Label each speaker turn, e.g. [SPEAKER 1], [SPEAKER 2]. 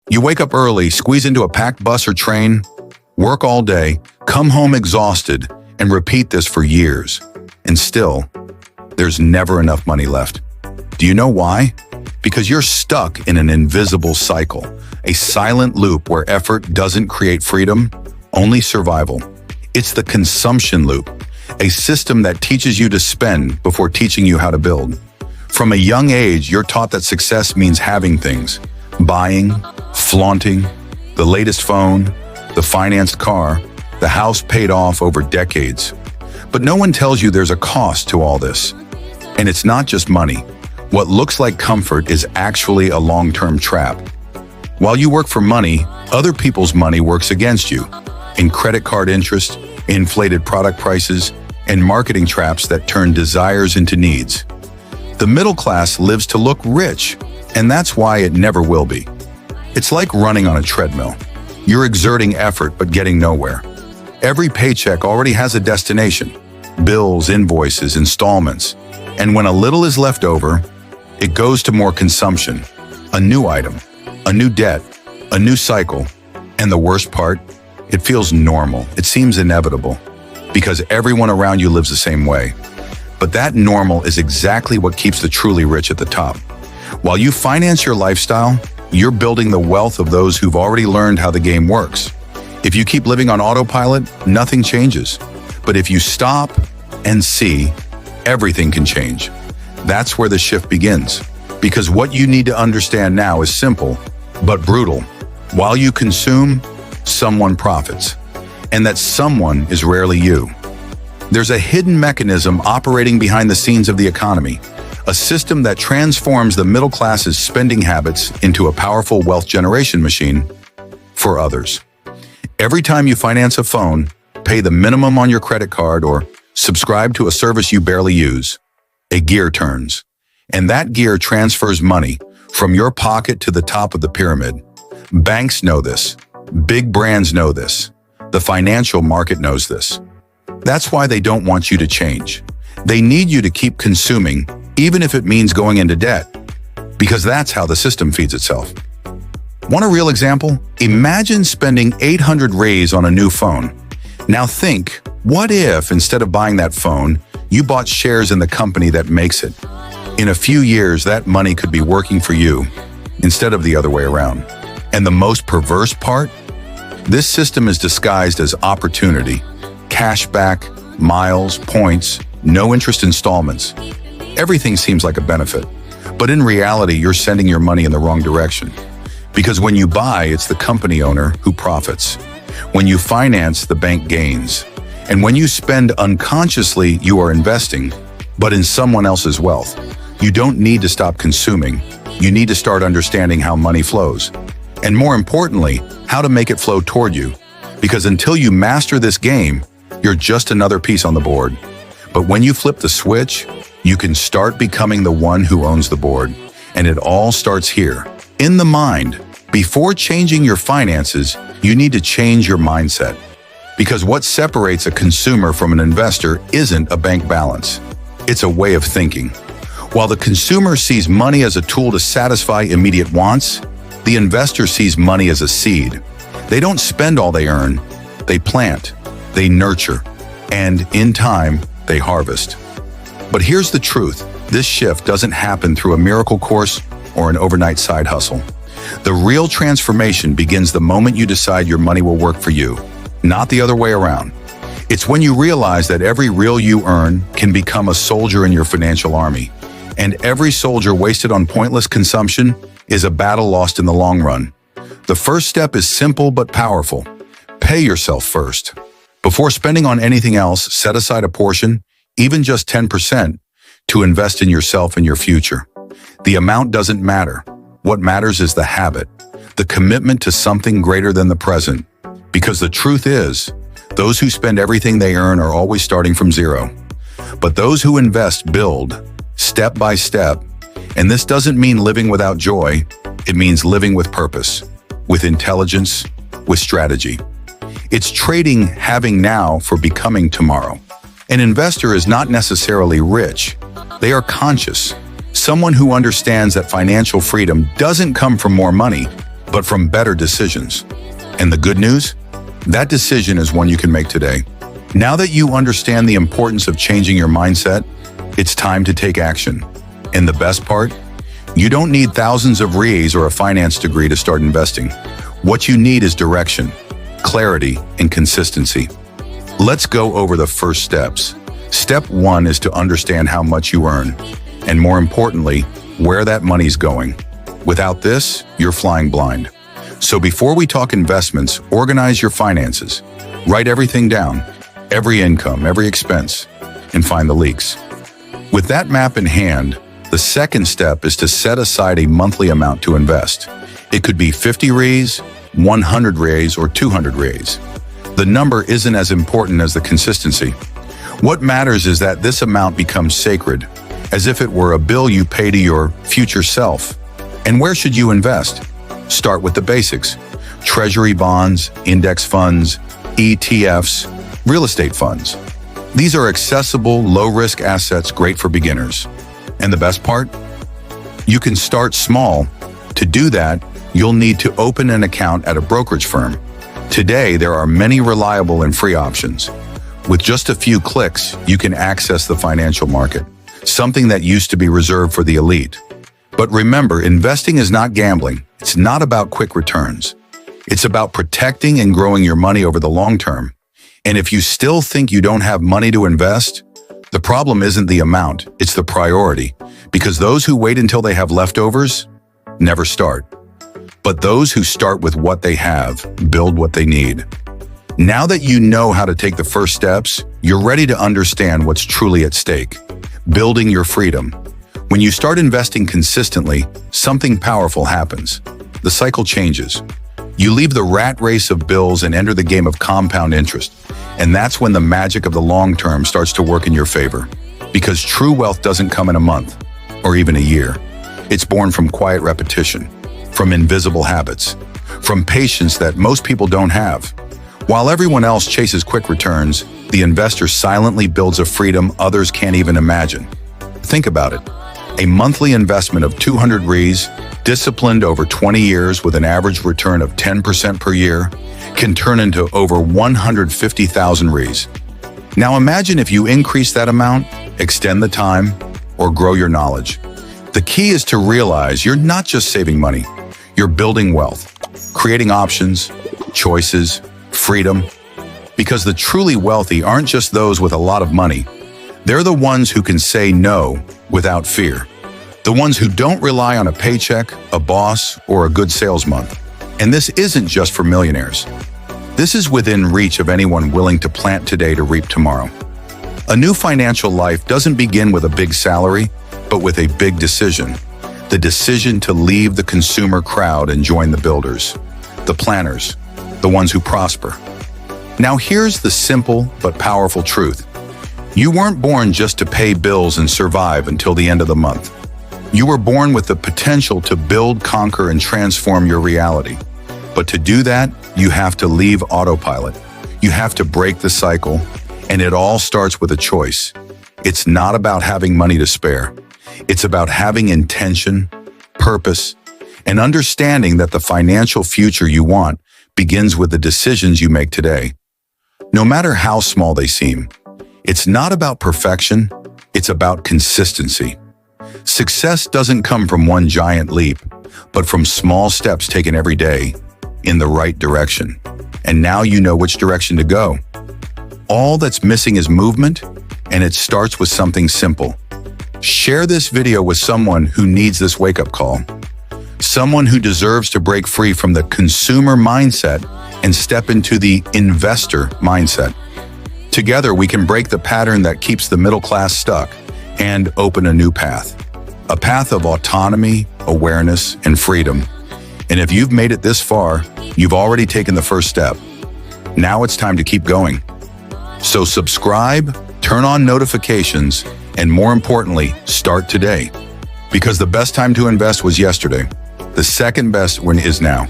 [SPEAKER 1] You wake up early, squeeze into a packed bus or train, work all day, come home exhausted, and repeat this for years. And still, there's never enough money left. Do you know why? Because you're stuck in an invisible cycle, a silent loop where effort doesn't create freedom, only survival. It's the consumption loop, a system that teaches you to spend before teaching you how to build. From a young age, you're taught that success means having things, buying, flaunting, the latest phone, the financed car, the house paid off over decades. But no one tells you there's a cost to all this. And it's not just money. What looks like comfort is actually a long-term trap. While you work for money, other people's money works against you, in credit card interest, inflated product prices, and marketing traps that turn desires into needs. The middle class lives to look rich, and that's why it never will be. It's like running on a treadmill. You're exerting effort but getting nowhere. Every paycheck already has a destination: bills, invoices, installments. And when a little is left over, it goes to more consumption, a new item, a new debt, a new cycle. And the worst part, it feels normal. It seems inevitable because everyone around you lives the same way. But that normal is exactly what keeps the truly rich at the top. While you finance your lifestyle, you're building the wealth of those who've already learned how the game works. If you keep living on autopilot, nothing changes. But if you stop and see, everything can change. That's where the shift begins. Because what you need to understand now is simple, but brutal. While you consume, someone profits. And that someone is rarely you. There's a hidden mechanism operating behind the scenes of the economy, a system that transforms the middle class's spending habits into a powerful wealth generation machine for others. Every time you finance a phone, pay the minimum on your credit card, or subscribe to a service you barely use, a gear turns. And that gear transfers money from your pocket to the top of the pyramid. Banks know this. Big brands know this. The financial market knows this. That's why they don't want you to change. They need you to keep consuming, even if it means going into debt, because that's how the system feeds itself. Want a real example? Imagine spending 800 raise on a new phone. Now think, what if instead of buying that phone, you bought shares in the company that makes it? In a few years, that money could be working for you instead of the other way around. And the most perverse part? This system is disguised as opportunity. Cashback, miles, points, no interest installments. Everything seems like a benefit. But in reality, you're sending your money in the wrong direction. Because when you buy, it's the company owner who profits. When you finance, the bank gains. And when you spend unconsciously, you are investing, but in someone else's wealth. You don't need to stop consuming. You need to start understanding how money flows. And more importantly, how to make it flow toward you. Because until you master this game, you're just another piece on the board. But when you flip the switch, you can start becoming the one who owns the board. And it all starts here, in the mind. Before changing your finances, you need to change your mindset. Because what separates a consumer from an investor isn't a bank balance. It's a way of thinking. While the consumer sees money as a tool to satisfy immediate wants, the investor sees money as a seed. They don't spend all they earn. They plant, they nurture, and in time, they harvest. But here's the truth. This shift doesn't happen through a miracle course or an overnight side hustle. The real transformation begins the moment you decide your money will work for you, not the other way around. It's when you realize that every real you earn can become a soldier in your financial army, and every soldier wasted on pointless consumption is a battle lost in the long run. The first step is simple but powerful. Pay yourself first. Before spending on anything else, set aside a portion, even just 10%, to invest in yourself and your future. The amount doesn't matter. What matters is the habit, the commitment to something greater than the present. Because the truth is, those who spend everything they earn are always starting from zero. But those who invest build, step by step. And this doesn't mean living without joy. It means living with purpose, with intelligence, with strategy. It's trading having now for becoming tomorrow. An investor is not necessarily rich. They are conscious. Someone who understands that financial freedom doesn't come from more money, but from better decisions. And the good news? That decision is one you can make today. Now that you understand the importance of changing your mindset, it's time to take action. And the best part? You don't need thousands of REIs or a finance degree to start investing. What you need is direction, clarity, and consistency. Let's go over the first steps. Step 1 is to understand how much you earn, and more importantly, where that money's going. Without this, you're flying blind. So before we talk investments, organize your finances. Write everything down, every income, every expense, and find the leaks. With that map in hand, the second step is to set aside a monthly amount to invest. It could be 50 REIs, 100 REIs, or 200 REIs. The number isn't as important as the consistency. What matters is that this amount becomes sacred, as if it were a bill you pay to your future self. And where should you invest? Start with the basics: treasury bonds, index funds, ETFs, real estate funds. These are accessible, low-risk assets great for beginners. And the best part? You can start small. To do that, you'll need to open an account at a brokerage firm. Today, there are many reliable and free options. With just a few clicks, you can access the financial market, something that used to be reserved for the elite. But remember, investing is not gambling. It's not about quick returns. It's about protecting and growing your money over the long term. And if you still think you don't have money to invest, the problem isn't the amount, it's the priority. Because those who wait until they have leftovers never start. But those who start with what they have build what they need. Now that you know how to take the first steps, you're ready to understand what's truly at stake: building your freedom. When you start investing consistently, something powerful happens. The cycle changes. You leave the rat race of bills and enter the game of compound interest. And that's when the magic of the long term starts to work in your favor. Because true wealth doesn't come in a month or even a year. It's born from quiet repetition, from invisible habits, from patience that most people don't have. While everyone else chases quick returns, the investor silently builds a freedom others can't even imagine. Think about it. A monthly investment of 200 REIs, disciplined over 20 years with an average return of 10% per year, can turn into over 150,000 REIs. Now imagine if you increase that amount, extend the time, or grow your knowledge. The key is to realize you're not just saving money, you're building wealth, creating options, choices, freedom. Because the truly wealthy aren't just those with a lot of money. They're the ones who can say no without fear. The ones who don't rely on a paycheck, a boss, or a good sales month. And this isn't just for millionaires. This is within reach of anyone willing to plant today to reap tomorrow. A new financial life doesn't begin with a big salary, but with a big decision. The decision to leave the consumer crowd and join the builders, the planners, the ones who prosper. Now here's the simple but powerful truth. You weren't born just to pay bills and survive until the end of the month. You were born with the potential to build, conquer, and transform your reality. But to do that, you have to leave autopilot. You have to break the cycle, and it all starts with a choice. It's not about having money to spare. It's about having intention, purpose, and understanding that the financial future you want begins with the decisions you make today. No matter how small they seem, it's not about perfection, it's about consistency. Success doesn't come from one giant leap, but from small steps taken every day in the right direction. And now you know which direction to go. All that's missing is movement, and it starts with something simple. Share this video with someone who needs this wake-up call. Someone who deserves to break free from the consumer mindset and step into the investor mindset. Together, we can break the pattern that keeps the middle class stuck and open a new path. A path of autonomy, awareness, and freedom. And if you've made it this far, you've already taken the first step. Now it's time to keep going. So subscribe, turn on notifications, and more importantly, start today. Because the best time to invest was yesterday. The second best one is now.